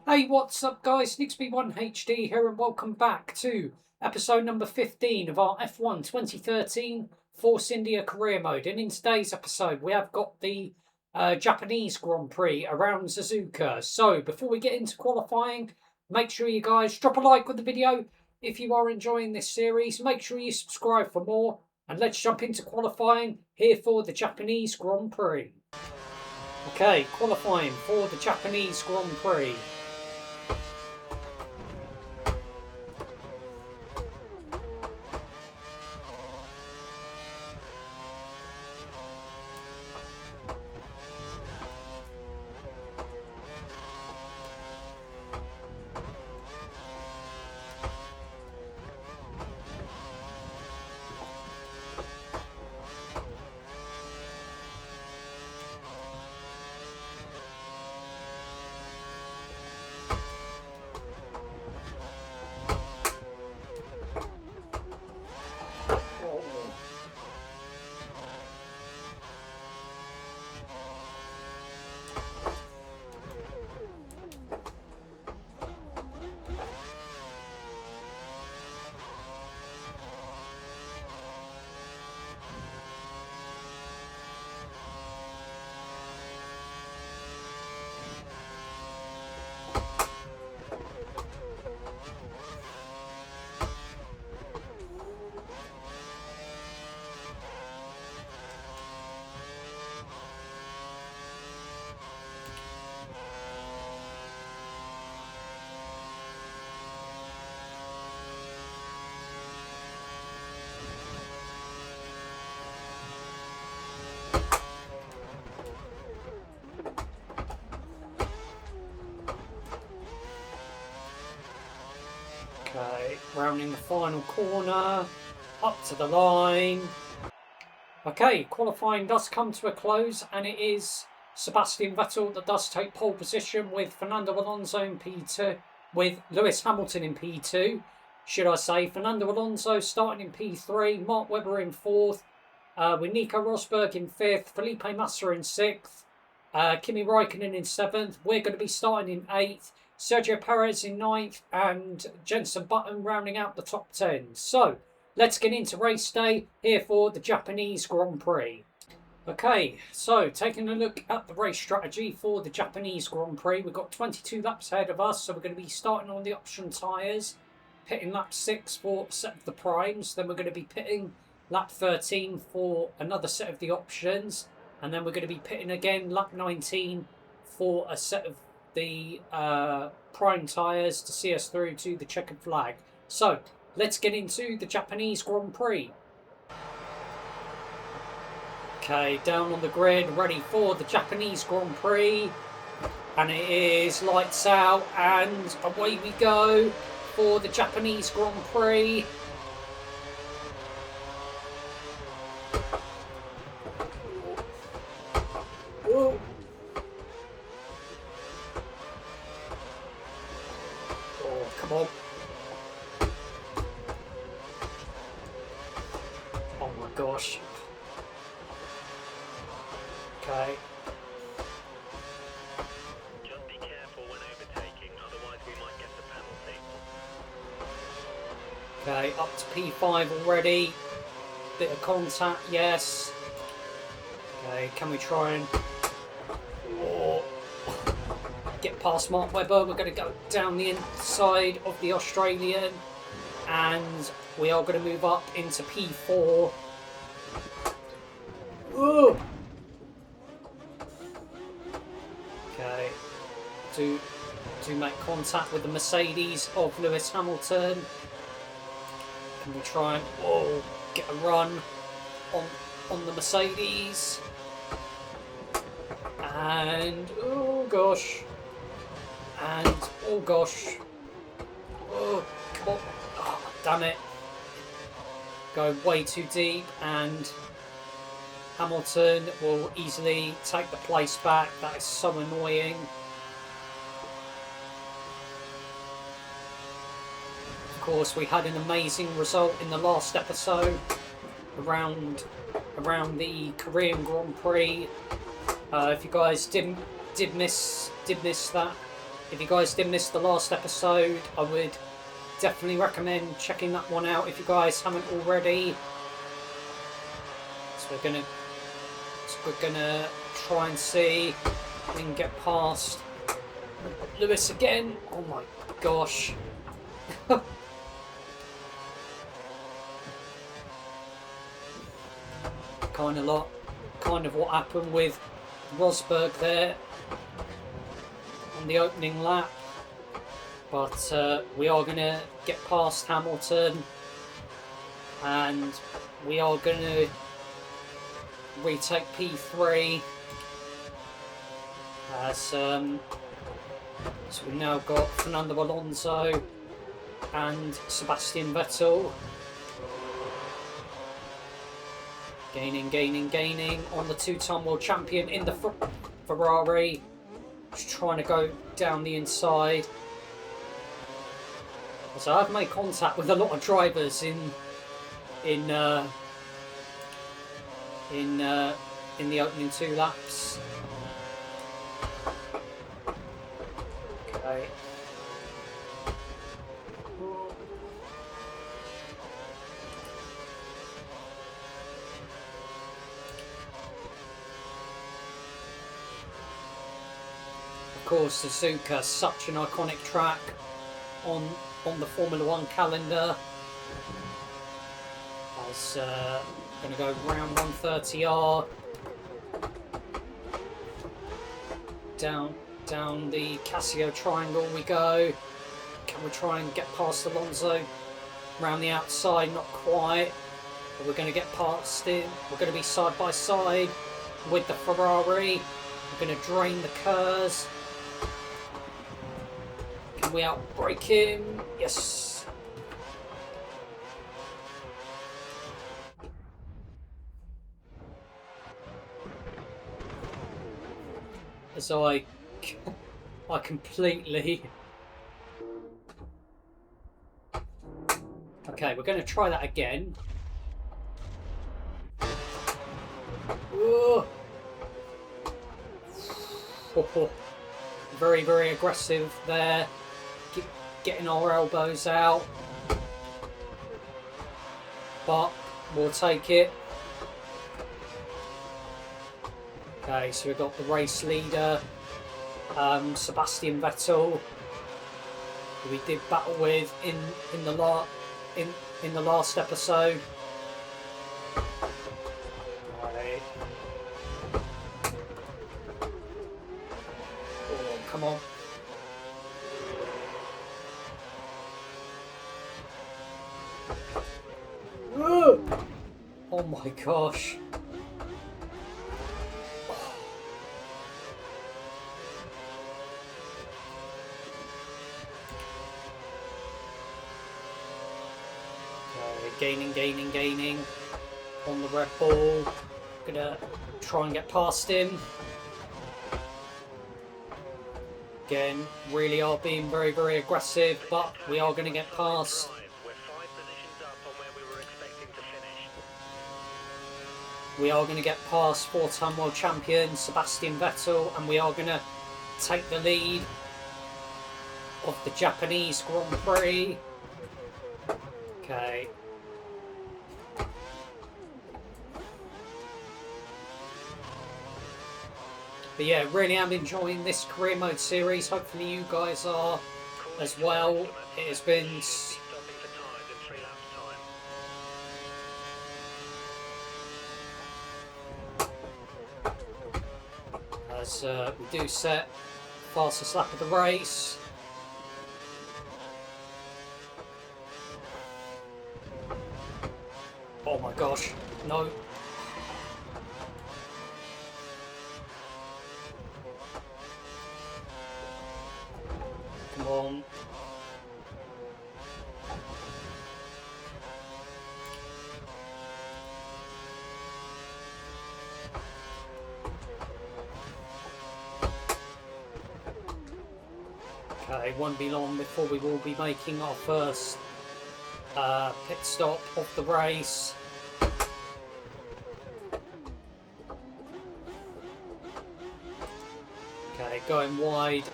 Hey, what's up guys? NixB1HD here and welcome back to episode number 15 of our F1 2013 Force India career mode. And in today's episode we have got the Japanese Grand Prix around Suzuka. So before we get into qualifying, make sure you guys drop a like with the video. If you are enjoying this series, make sure you subscribe for more. And let's jump into qualifying here for the Japanese Grand Prix. Okay, qualifying for the Japanese Grand Prix. Okay, rounding the final corner, up to the line. Okay, qualifying does come to a close, and it is Sebastian Vettel that does take pole position with Fernando Alonso in P2, with Lewis Hamilton in P2, should I say. Fernando Alonso starting in P3, Mark Webber in 4th, with Nico Rosberg in 5th, Felipe Massa in 6th, Kimi Raikkonen in 7th. We're going to be starting in 8th. Sergio Perez in 9th and Jenson Button rounding out the top 10. So, let's get into race day here for the Japanese Grand Prix. Okay, so taking a look at the race strategy for the Japanese Grand Prix. We've got 22 laps ahead of us, so we're going to be starting on the option tyres. Pitting lap 6 for a set of the primes. Then we're going to be pitting lap 13 for another set of the options. And then we're going to be pitting again lap 19 for a set of the prime tyres to see us through to the checkered flag. So let's get into the Japanese Grand Prix. Okay, down on the grid, ready for the Japanese Grand Prix, and it is lights out and away we go for the Japanese Grand Prix. Whoa. Come on. Oh my gosh. Okay. Just be careful when overtaking, otherwise we might get a penalty. Okay, up to P5 already. Bit of contact, yes. Okay, can we try and get past Mark Webber? We're going to go down the inside of the Australian, and we are going to move up into P4. Ooh. Okay, to make contact with the Mercedes of Lewis Hamilton. Can we try and get a run on the Mercedes? And oh gosh. And oh gosh. Oh, come on. Oh, damn it. Going way too deep, and Hamilton will easily take the place back. That is so annoying. Of course, we had an amazing result in the last episode around the Korean Grand Prix. If you guys did miss that if you guys did miss the last episode, I would definitely recommend checking that one out if you guys haven't already. So we're gonna try and see if we can get past Lewis again. Oh my gosh. kind of what happened with Rosberg there on the opening lap, but we are going to get past Hamilton and we are going to retake P3 as so we've now got Fernando Alonso and Sebastian Vettel gaining on the two-time world champion in the Ferrari. Just trying to go down the inside. So I've made contact with a lot of drivers in the opening 2 laps. Okay. Of course, Suzuka, such an iconic track on the Formula 1 calendar. As going to go round 130R down the Casio triangle we go. Can we try and get past Alonso round the outside? Not quite, but we're going to get past him. We're going to be side by side with the Ferrari. We're going to drain the curves. Can we outbrake him? Yes. As I completely... Okay, we're going to try that again. Whoa. Very, very aggressive there. Getting our elbows out. But we'll take it. Okay, so we've got the race leader, Sebastian Vettel, who we did battle with in the last episode. Right. Oh, come on. Whoa! Oh my gosh. Gaining on the Red Bull. Gonna try and get past him. Again, really are being very, very aggressive, but we are going to get past. We're 5 positions up on where we were expecting to finish. We are going to get past 4-time world champion Sebastian Vettel, and we are going to take the lead of the Japanese Grand Prix. Okay. But yeah, really am enjoying this career mode series. Hopefully you guys are as well. It has been... Stopping for tyres in 3 laps' time. As we do set fastest lap of the race. Oh my gosh, no. Come on. Okay, won't be long before we will be making our first pit stop of the race. Okay, going wide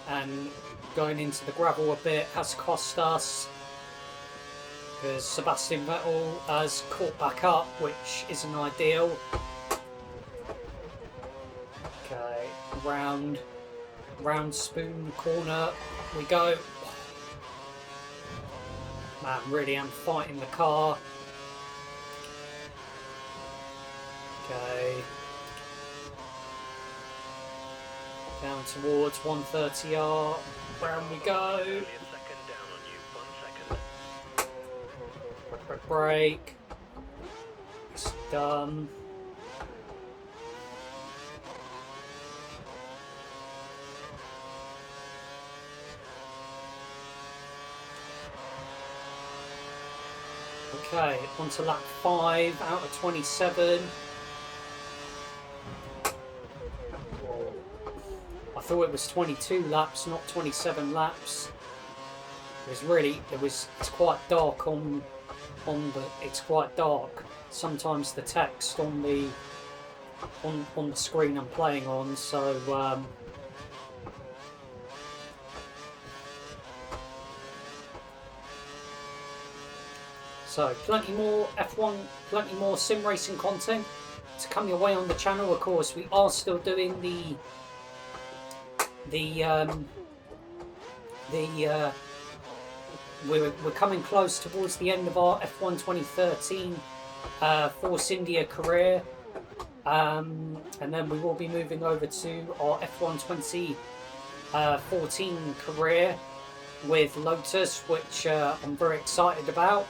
and going into the gravel a bit has cost us, because Sebastian Vettel has caught back up, which isn't ideal. Okay, round spoon corner we go. Man, really am fighting the car. Okay. Down towards 130R. Round we go. Only a second down on you. 1 second. Brake. It's done. Okay, on to lap 5 out of 27. I thought it was 22 laps, not 27 laps. It's quite dark it's quite dark. Sometimes the text on the screen I'm playing on, so plenty more F1, plenty more sim racing content to come your way on the channel. Of course, we are still doing we're coming close towards the end of our F1 2013 Force India career, and then we will be moving over to our F1 2014 career with Lotus, which I'm very excited about.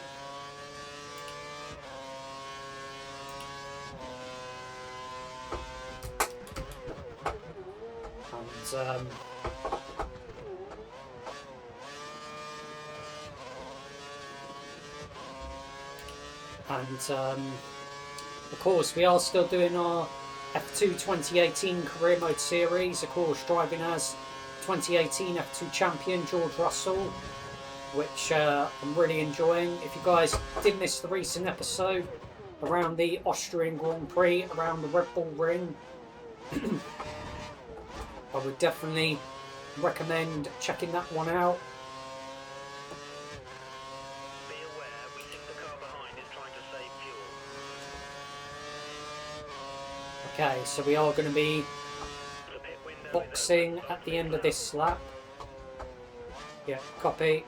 Of course, we are still doing our F2 2018 career mode series, of course, driving as 2018 F2 champion George Russell, which I'm really enjoying. If you guys did miss the recent episode around the Austrian Grand Prix, around the Red Bull Ring, I would definitely recommend checking that one out. Be aware, we think the car behind is trying to save fuel. Okay, so we are going to be The pit window boxing at the end of this lap. Yeah, copy.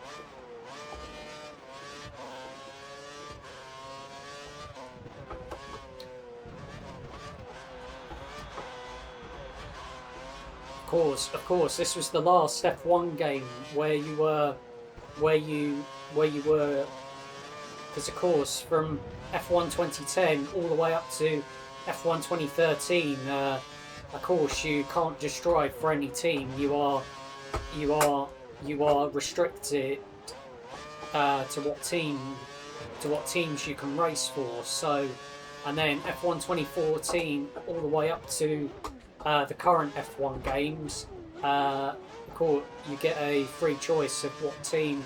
Of course, this was the last F1 game where you were, because of course from F1 2010 all the way up to F1 2013, of course you can't just drive for any team. You are restricted to what teams you can race for. So, and then F1 2014 all the way up to the current F1 games, of course, you get a free choice of what team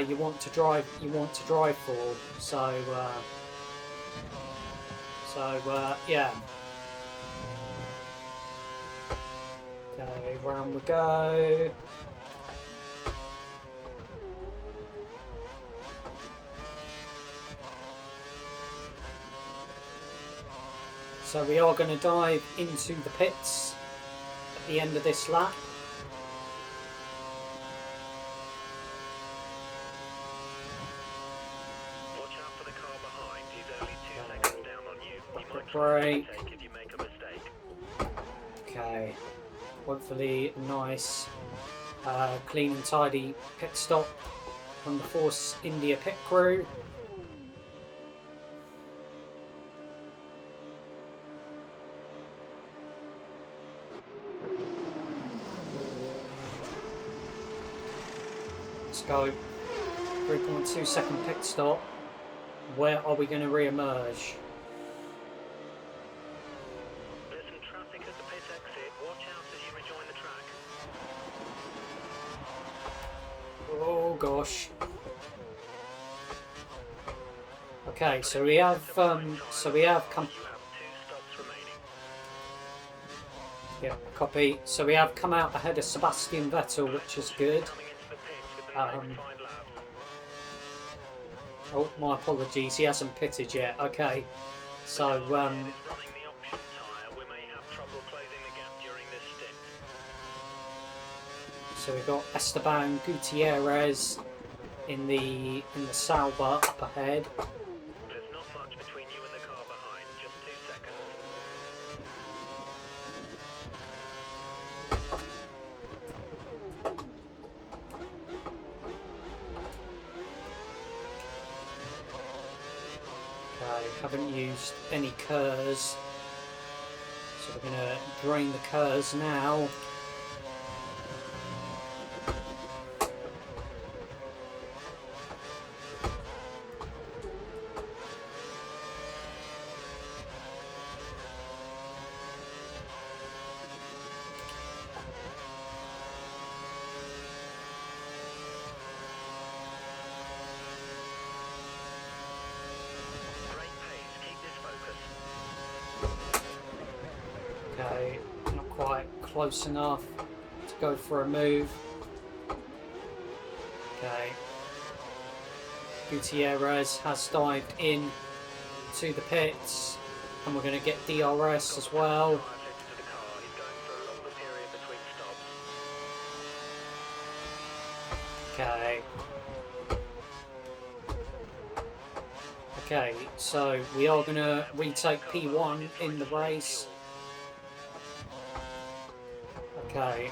you want to drive for. So yeah. Okay, round we go. So we are going to dive into the pits at the end of this lap. Watch out for the car behind. He's only 2 seconds down on you. He might Brake. take if you make a mistake. Okay, hopefully a nice, clean and tidy pit stop from the Force India pit crew. Let's go. 3.2 second pit stop. Where are we going to re-emerge? There's some traffic at the pit exit. Watch out as you rejoin the track. Oh gosh. Okay, so we have come. You have 2 stops remaining. Yeah. Copy. So we have come out ahead of Sebastian Vettel, which is good. Coming into the pits with the electrified lab. Oh, my apologies. He hasn't pitted yet. Okay. So, Is running the option tyre. We may have trouble closing the gap during this stint. so we've got Esteban Gutierrez in the Sauber up ahead. There's not much between you and the car behind. Just 2 seconds. Okay, haven't used any KERS. So we're going to drain the KERS now. Great pace. Keep this focus. Okay, not quite close enough to go for a move. Okay. Gutierrez has dived in to the pits, and we're going to get DRS as well. Tyre fitted to the car. He's going for a longer period between stops. Okay. Okay, so we are going to retake P1 in the race. Okay.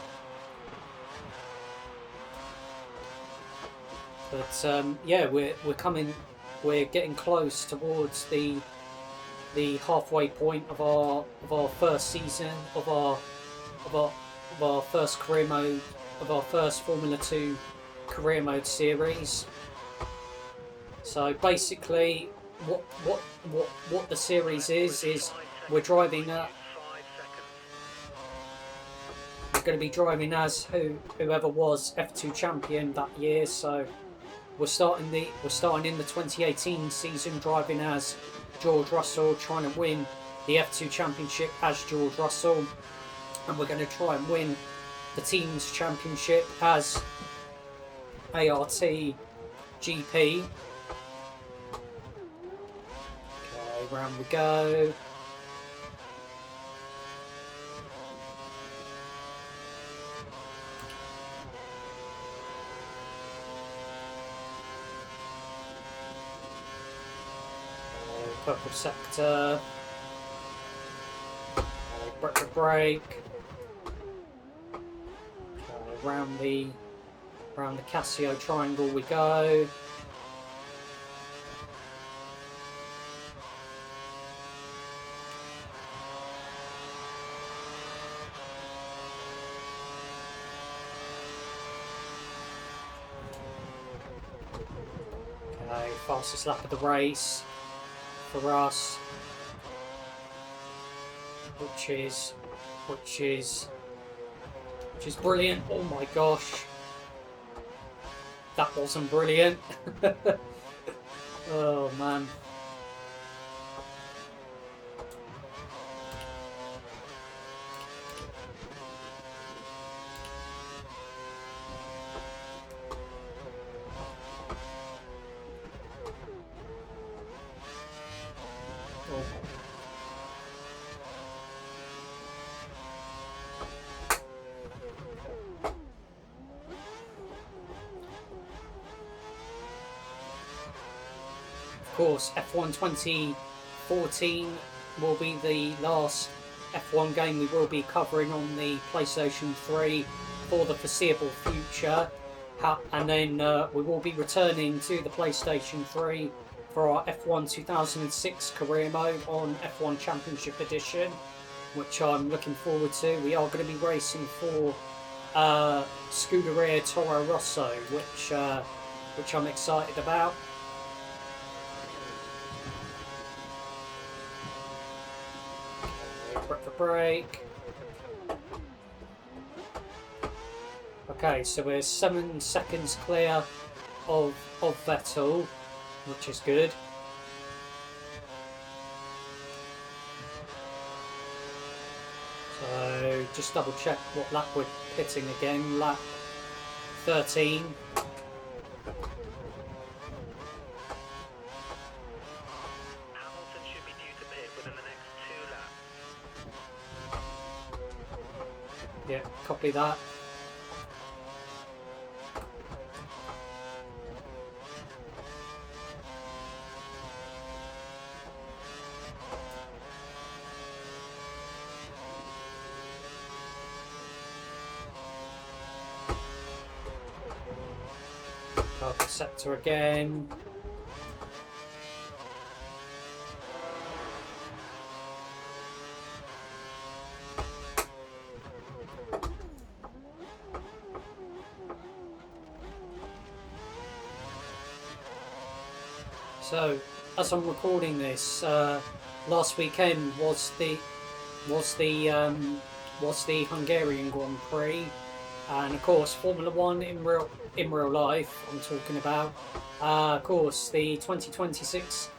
But yeah, we're getting close towards the halfway point of our first season of our first career mode, of our first Formula 2 career mode series. So basically, what the series is we're driving at. 5 seconds. We're going to be driving as whoever was F2 champion that year. So we're starting in the 2018 season driving as George Russell, trying to win the F2 championship as George Russell, and we're going to try and win the team's championship as ART GP. Okay, round we go. Purple sector. Break. Okay, round the Casio triangle we go. Okay, fastest lap of the race for us, which is brilliant. Oh my gosh, that wasn't brilliant. Oh man. Of course, F1 2014 will be the last F1 game we will be covering on the PlayStation 3 for the foreseeable future. And then we will be returning to the PlayStation 3 for our F1 2006 career mode on F1 Championship Edition, which I'm looking forward to. We are going to be racing for Scuderia Toro Rosso, which I'm excited about. Break. Okay, so we're 7 seconds clear of Vettel, which is good. So just double check what lap we're pitting again. Lap 13. Hamilton should be due to pit within the next 2 laps. Yeah, copy that. Target sector again. So, as I'm recording this, last weekend was the Hungarian Grand Prix, and of course Formula One in real life. I'm talking about, of course, the 2026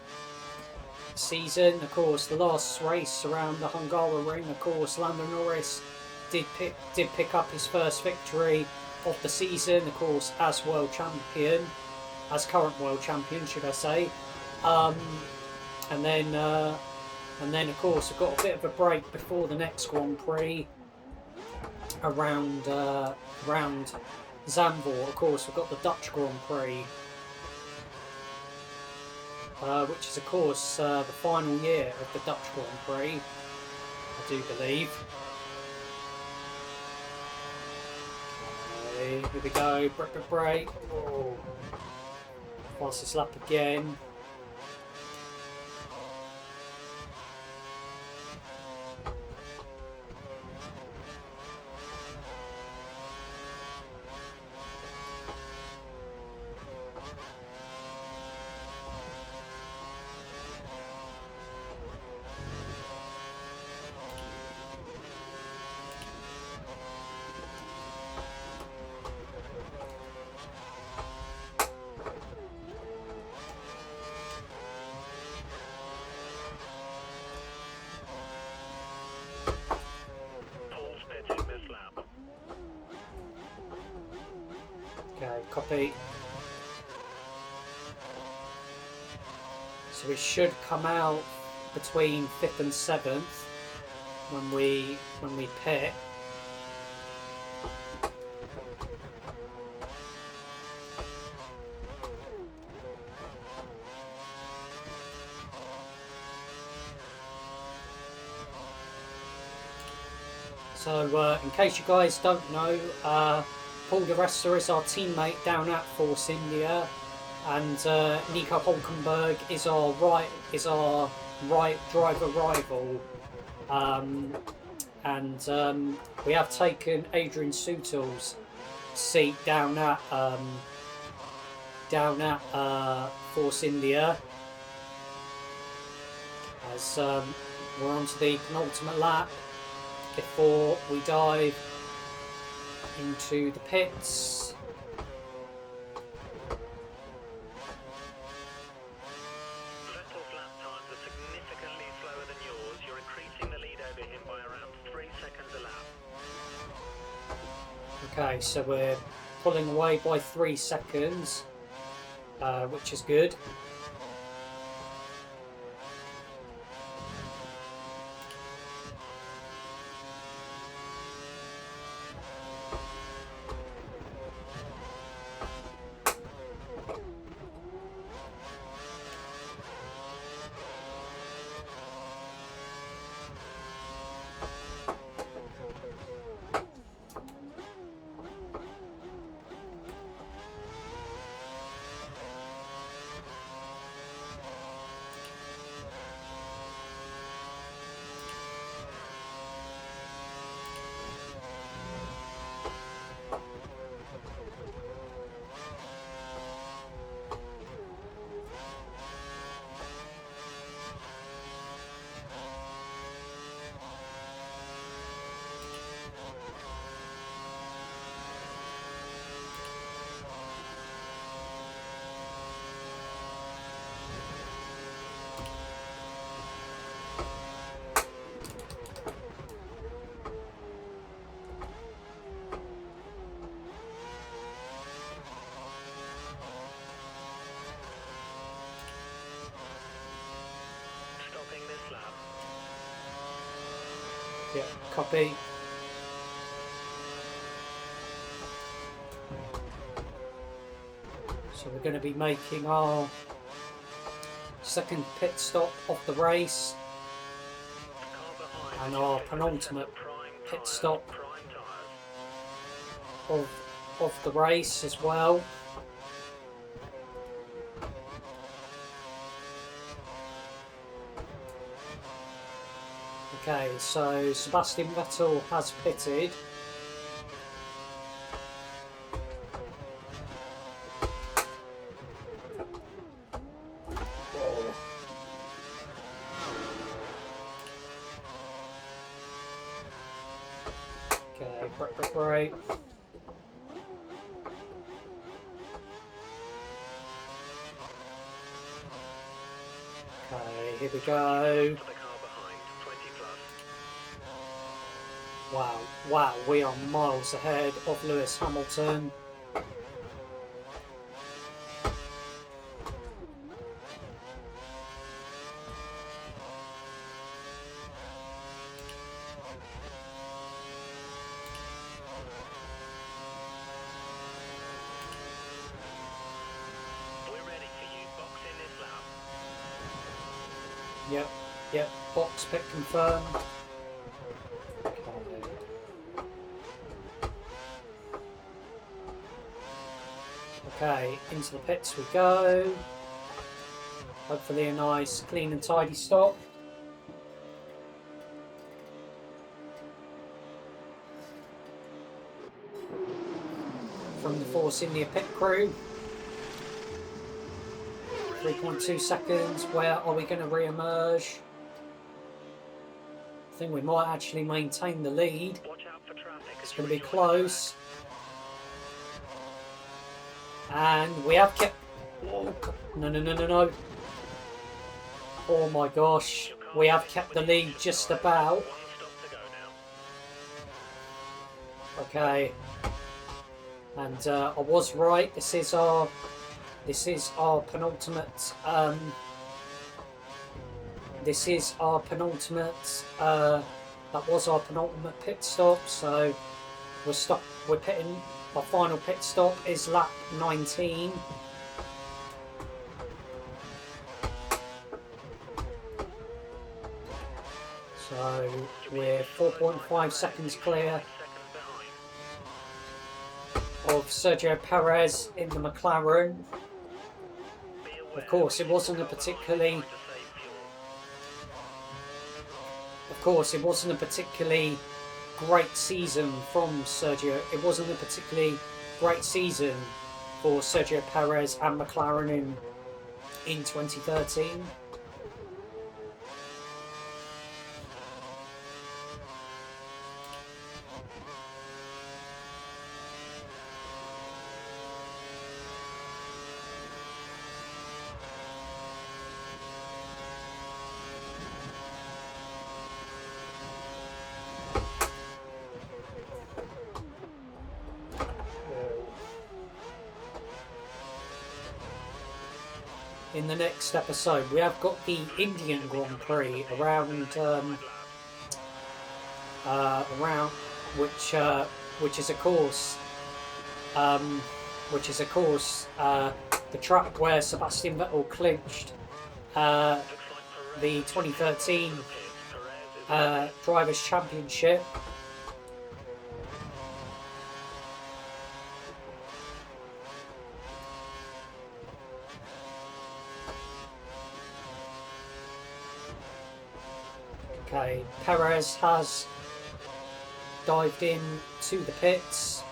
season. Of course, the last race around the Hungaroring. Of course, Lando Norris did pick up his first victory of the season. Of course, as world champion, as current world champion, should I say? And then of course I've got a bit of a break before the next Grand Prix around Zandvoort. Of course, we've got the Dutch Grand Prix, which is of course the final year of the Dutch Grand Prix, I do believe. Okay, here we go. Break. Oh. Fastest lap again. Paul's pitting this lap. Okay, copy. So we should come out between 5th and 7th when we pit. So, in case you guys don't know, Paul di Resta is our teammate down at Force India, and Nico Hulkenberg is our right driver rival. And we have taken Adrian Sutil's seat down at Force India, as we're on to the penultimate lap before we dive into the pits. Vettel's lap times are significantly slower than yours. You're increasing the lead over him by around 3 seconds a lap. Okay, so we're pulling away by 3 seconds, which is good. Yeah, copy. So we're going to be making our second pit stop of the race and our penultimate pit stop of the race as well. Okay, so Sebastian Vettel has pitted. Okay, break. Okay, here we go. Wow, we are miles ahead of Lewis Hamilton. We're ready for you. Box in this lap. Yep, box pit confirmed. Okay, into the pits we go. Hopefully a nice, clean and tidy stop. From the Force India pit crew. 3.2 seconds. Where are we going to re-emerge? I think we might actually maintain the lead. Watch out for traffic. It's going to be close. And we have kept... Oh, no. Oh my gosh. We have kept the lead just about. One stop to go now. Okay. And I was right. This is our penultimate. This is our penultimate. That was our penultimate pit stop. So we're pitting. Our final pit stop is lap 19. So we're 4.5 seconds clear of Sergio Perez in the McLaren. Of course, it wasn't a particularly great season from Sergio. It wasn't a particularly great season for Sergio Perez and McLaren in 2013. In the next episode, we have got the Indian Grand Prix around which is of course the track where Sebastian Vettel clinched the 2013 Drivers' Championship. Okay, Perez has dived in to the pits.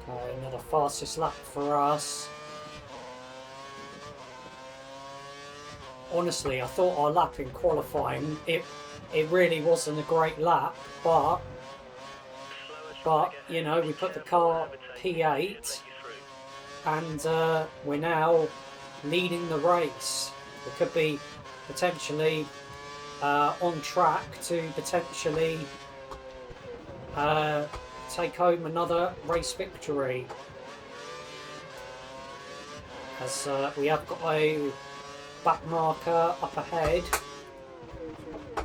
Another fastest lap for us. Honestly, I thought our lap in qualifying, it really wasn't a great lap, but you know, we put the car P8 and we're now leading the race. We could be potentially on track to potentially take home another race victory, as we have got a back marker up ahead,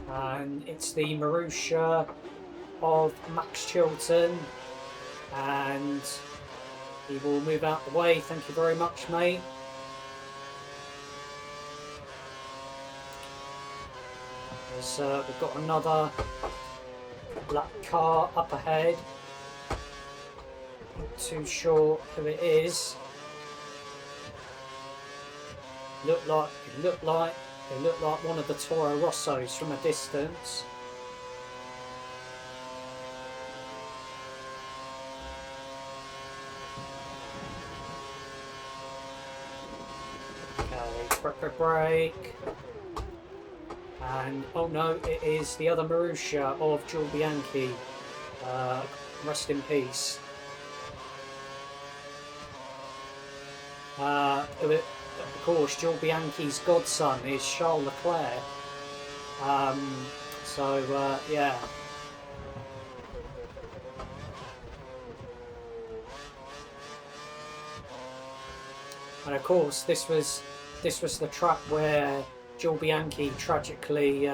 and it's the Marussia of Max Chilton, and he will move out the way. Thank you very much, mate. As we've got another black car up ahead. Not too sure who it is. It looked like one of the Toro Rossos from a distance. Okay, break. And oh no, it is the other Marussia of Jules Bianchi. Rest in peace. Of course, Jules Bianchi's godson is Charles Leclerc. Yeah. And of course, this was the track where Jules Bianchi tragically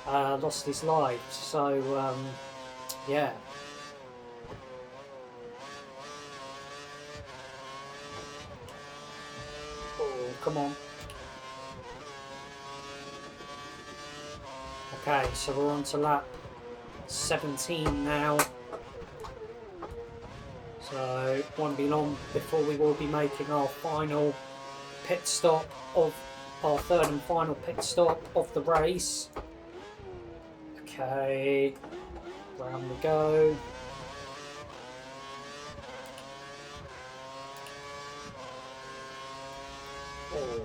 lost his life. So yeah. Oh, come on. Okay, so we're on to lap 17 now. So it won't be long before we will be making our final pit stop of our third and final pit stop of the race. Okay, round we go. Oh.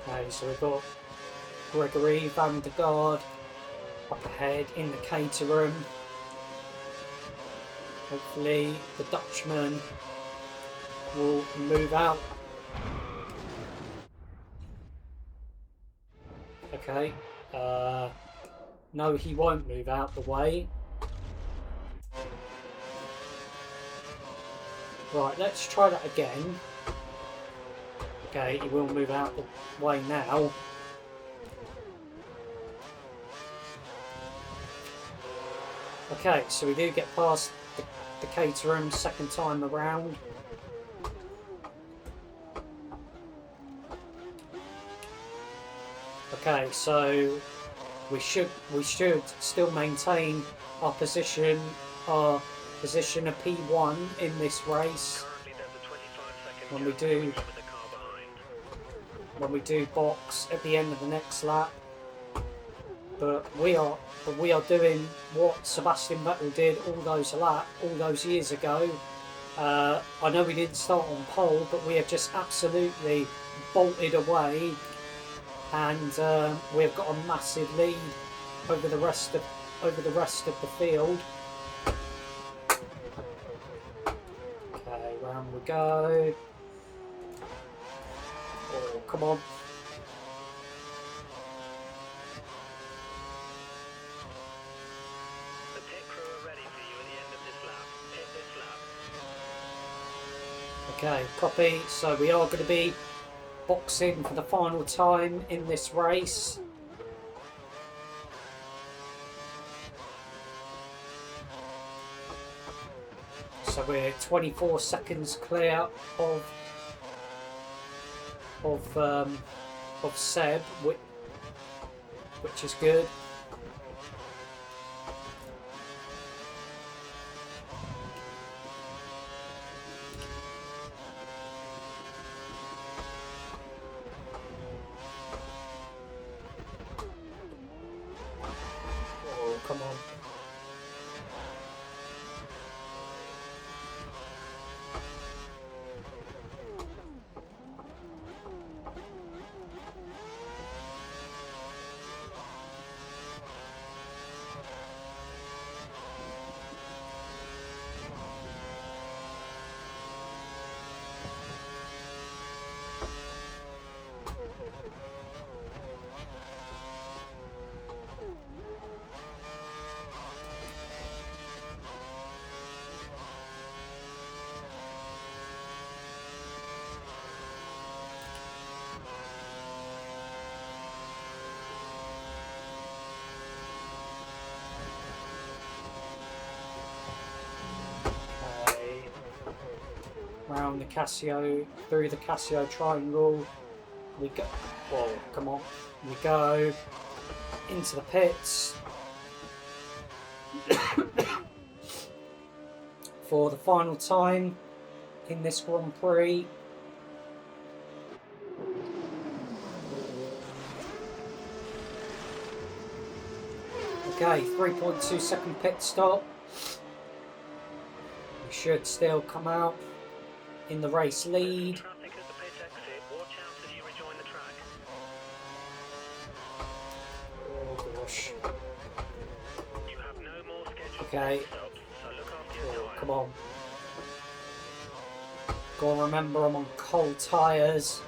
Okay, so we've got Gregory Van der Gaard up ahead in the Caterham. Hopefully the Dutchman will move out. Okay, no, he won't move out the way. Right, let's try that again. Okay, he will move out the way now. Okay, so we do get past the Caterham second time around. Okay, so we should still maintain our position of P1 in this race when we do box at the end of the next lap. But we are doing what Sebastian Vettel did all those years ago. I know we didn't start on pole, but we have just absolutely bolted away and we've got a massive lead over the rest of the field. Okay, round we go. Oh, come on. The pit crew are ready for you at the end of this lap. Hit this lap. Okay, copy. So we are going to be boxing for the final time in this race. So we're 24 seconds clear of Seb, which is good. Oh, come on. Round the Casio, through the Casio triangle, we go. Whoa, come on. We go into the pits for the final time in this Grand Prix. Okay, 3.2 second pit stop. We should still come out in the race lead. Traffic at the pit exit. Watch out as you rejoin the track. Oh gosh. You have no more scheduled Okay. stops, so look after your Oh, time. come on. Gotta remember I'm on cold tyres.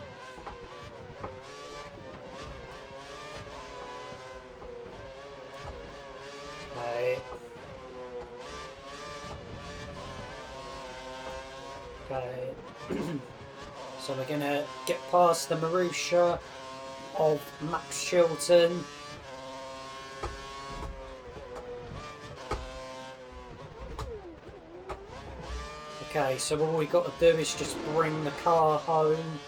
Okay. Okay. So we're gonna get past the Marussia of Max Chilton. Okay, so all we got to do is just bring the car home.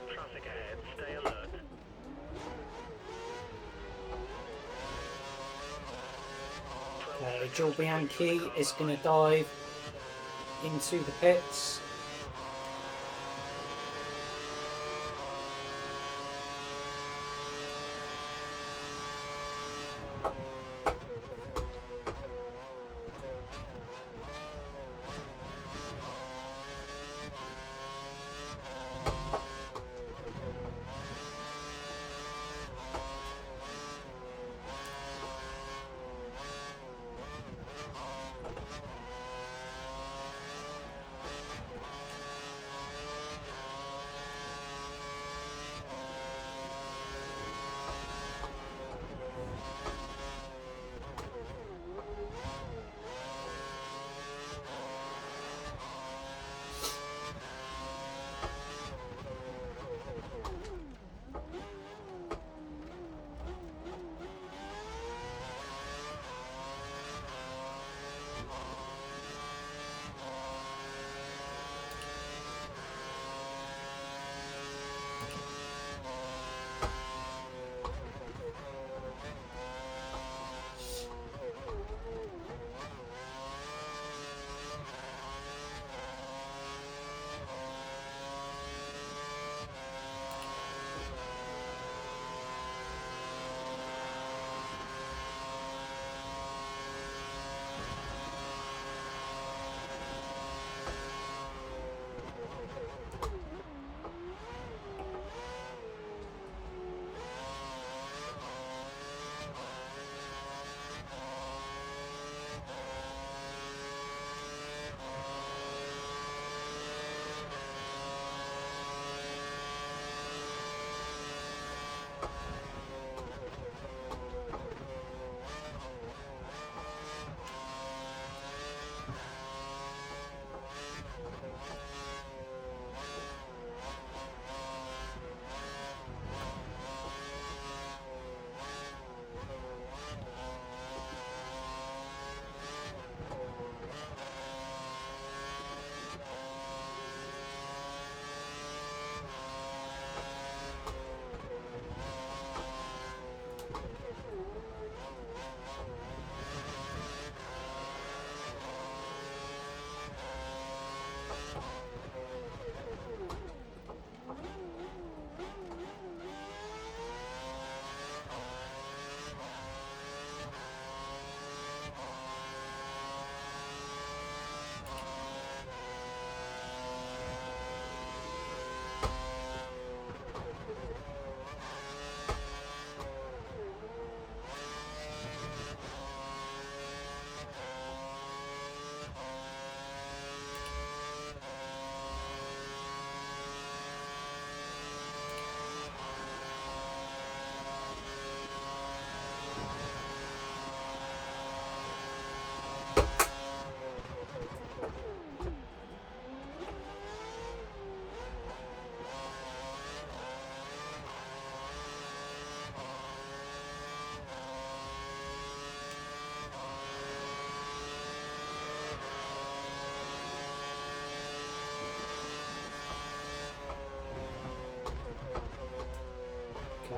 Traffic ahead. Stay alert. Joel Bianchi is going to dive into the pits.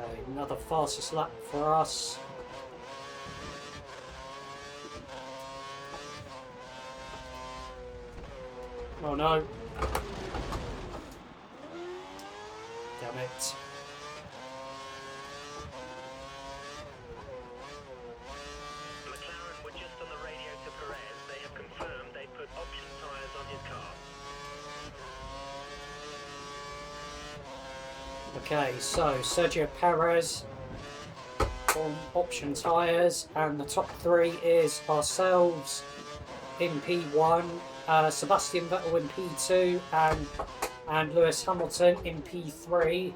Okay, another fastest lap for us. Oh no. Damn it. McLaren were just on the radio to Perez. They have confirmed they put option tyres on his car. Okay, so Sergio Perez on option tyres, and the top three is ourselves in P1, Sebastian Vettel in P2, and Lewis Hamilton in P3.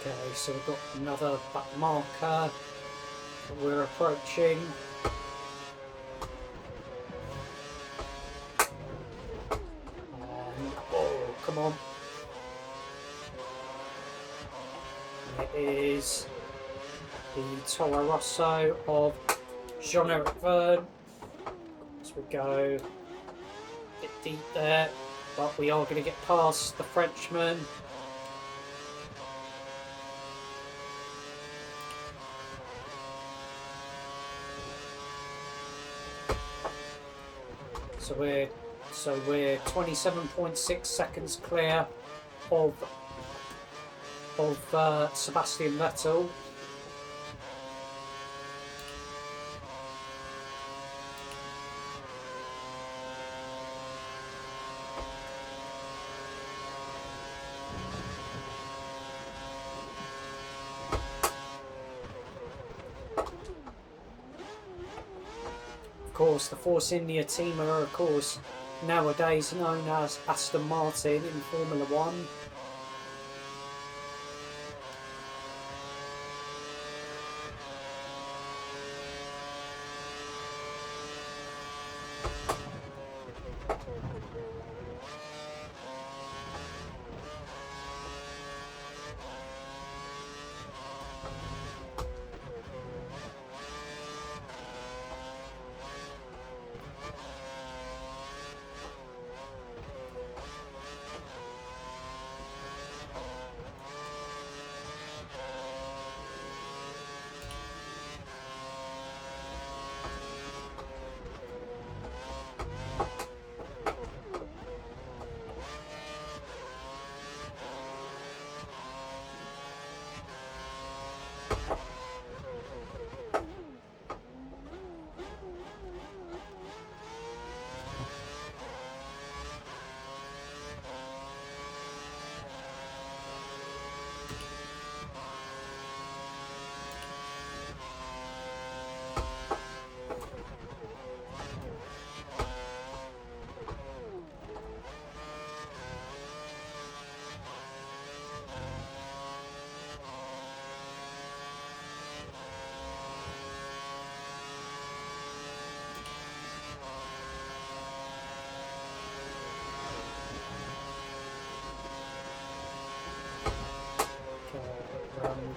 Okay, so we've got another back marker that we're approaching. Oh, come on. And it is the Toro Rosso of Jean-Eric Verne. As we go a bit deep there, but we are going to get past the Frenchman. So we're 27.6 seconds clear of Sebastian Vettel. Of course, the Force India team are, of course, nowadays known as Aston Martin in Formula One.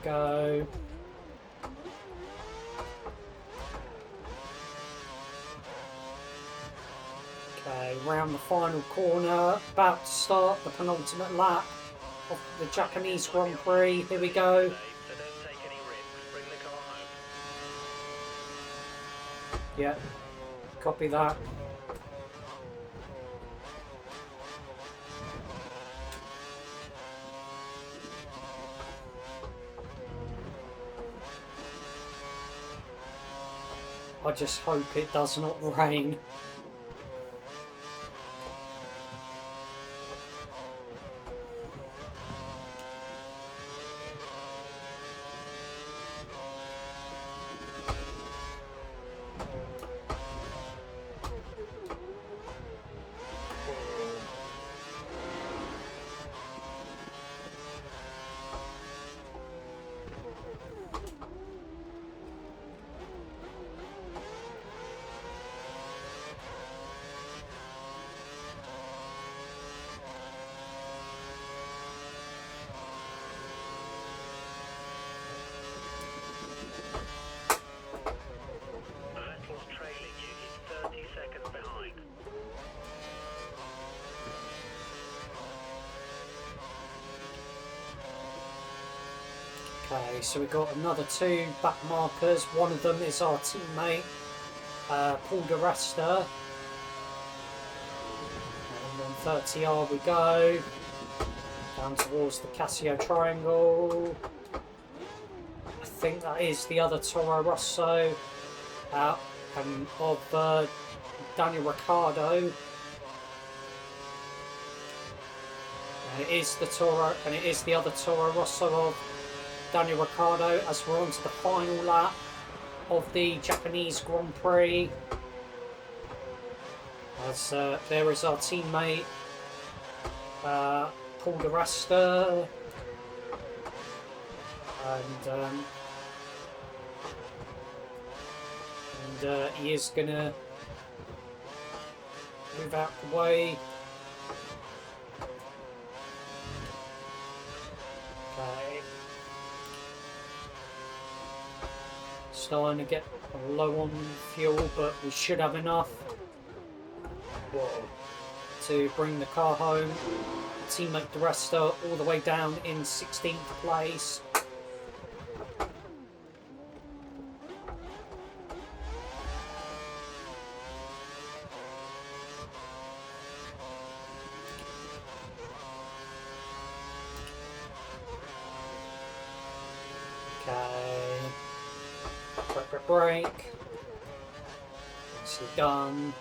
Go. Okay, round the final corner, about to start the penultimate lap of the Japanese Grand Prix. Here we go. So don't take any risks. Bring the car home. Yeah, copy that. I just hope it does not rain. Vettel's trailing you. He's 30 seconds behind. Okay, so we've got another two back markers. One of them is our teammate, Paul di Resta. And on 30R we go. Down towards the Casio Triangle. I think that is the other Toro Rosso of Daniel Ricciardo. And it is the other Toro Rosso of Daniel Ricciardo as we're on to the final lap of the Japanese Grand Prix. As there is our teammate Paul di Resta, and he is gonna move out the way. Okay. Starting to get low on fuel, but we should have enough to bring the car home. Teammate di Resta all the way down in 16th place. Okay. Break. Nicely done.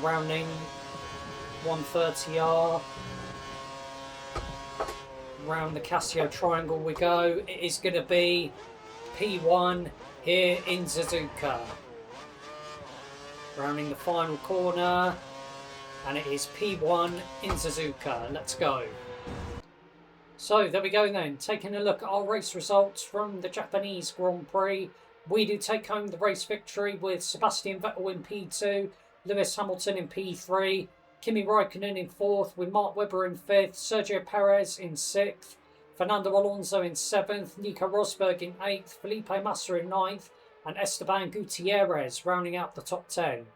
Rounding 130R. Round the Casio Triangle we go. It is going to be P1 here in Suzuka. Rounding the final corner, and it is P1 in Suzuka. Let's go. So there we go then. Taking a look at our race results from the Japanese Grand Prix. We do take home the race victory with Sebastian Vettel in P2, Lewis Hamilton in P3, Kimi Raikkonen in 4th, with Mark Webber in 5th, Sergio Perez in 6th, Fernando Alonso in 7th, Nico Rosberg in 8th, Felipe Massa in 9th, and Esteban Gutierrez rounding out the top 10.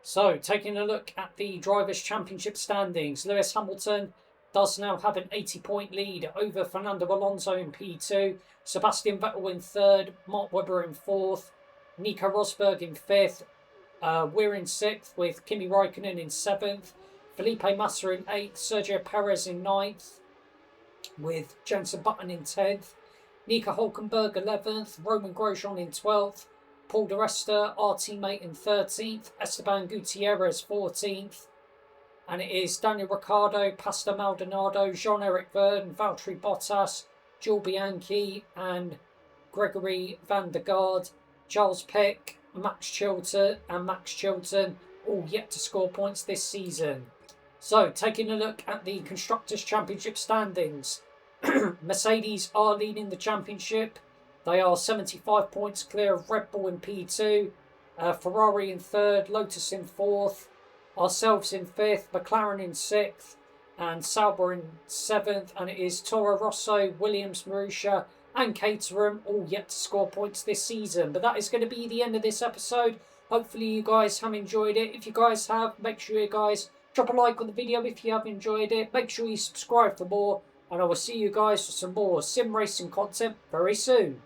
So, taking a look at the Drivers' Championship standings, Lewis Hamilton does now have an 80-point lead over Fernando Alonso in P2, Sebastian Vettel in 3rd, Mark Webber in 4th, Nico Rosberg in 5th, we're in 6th with Kimi Raikkonen in 7th, Felipe Massa in 8th, Sergio Perez in 9th, with Jenson Button in 10th, Nico Hulkenberg 11th, Roman Grosjean in 12th, Paul di Resta, our teammate, in 13th, Esteban Gutierrez 14th, and it is Daniel Ricciardo, Pastor Maldonado, Jean-Eric Vergne, Valtteri Bottas, Jules Bianchi, and Gregory van der Garde, Charles Pic, Max Chilton, all yet to score points this season. So, taking a look at the Constructors' Championship standings, Mercedes are leading the championship. They are 75 points clear of Red Bull in P2, Ferrari in 3rd, Lotus in 4th, ourselves in 5th, McLaren in 6th, and Sauber in 7th. And it is Toro Rosso, Williams, Marussia, and Caterham all yet to score points this season. But that is going to be the end of this episode. Hopefully you guys have enjoyed it. If you guys have, make sure you guys drop a like on the video if you have enjoyed it. Make sure you subscribe for more. And I will see you guys for some more sim racing content very soon.